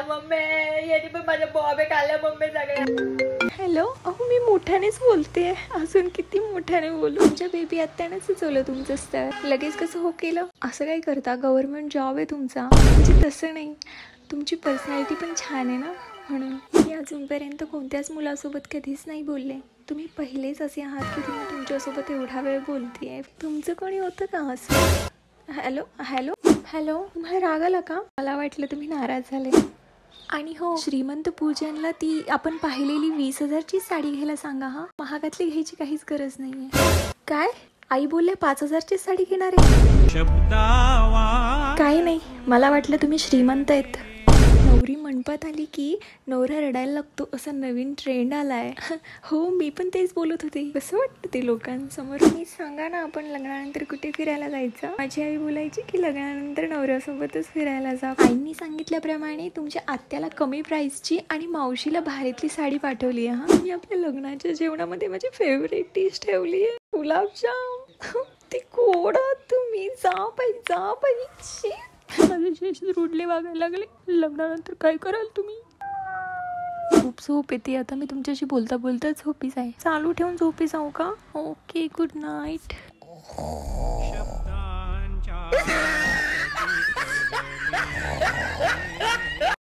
Mummy याने पण माझ्या बॉबे खाल्ल्या मम्मी सगळ्या. हॅलो, अहो मी मोठ्यानेच बोलते. अजून किती मोठ्याने बोलू? तुमच्या बेबी आत्यानेच सुचवलं तुमचं स्थळ, लगेच कसं हो केलं? असं काय करता? गव्हर्नमेंट जॉब आहे तुमचा. म्हणजे तसं नाही, तुमची पर्सनॅलिटी पण छान आहे ना, म्हणून. मी अजूनपर्यंत कोणत्याच मुलासोबत कधीच नाही बोलले. तुम्ही पहिलेच असे आहात की तुम्ही तुमच्यासोबत एवढा वेळ बोलतेय. तुमचं कोणी होतं का असं? हॅलो हॅलो हॅलो, तुम्हाला राग आला का? मला वाटलं तुम्ही नाराज झाले. आणि हो, श्रीमंत पूजनला ती आपण पाहिलेली 20,000ची साडी घ्यायला सांगा. हा, महागातली घ्यायची काहीच गरज नाहीये. काय? आई बोलले 5,000ची साडी घेणार आहे? काही नाही, मला वाटलं तुम्ही श्रीमंत आहेत. नवरी मंडपात आली की नवरा रडायला लागतो, असा नवीन ट्रेंड आलाय. हो, मी पण तेच बोलत होते. कसं वाटतं ते लोकांसमोर? मी सांगा ना, आपण लग्नानंतर कुठे फिरायला जायचं? माझी आई बोलायची की लग्नानंतर नवऱ्यासोबतच फिरायला जा. आईंनी सांगितल्याप्रमाणे तुमच्या आत्याला कमी प्राइसची आणि मावशीला भारीतली साडी पाठवली आहे. हा, मी आपल्या लग्नाच्या जेवणामध्ये माझी फेवरेट डिश ठेवली आहे, गुलाबजाम. ते गोडा तुम्ही जा पाहिजे. रुडले वागायला लागले. लग्नानंतर काय कराल तुम्ही? खूप झोप येते आता. मी तुमच्याशी बोलता बोलता झोपी जाईल. चालू ठेवून झोपी जाऊ का? Okay, good night.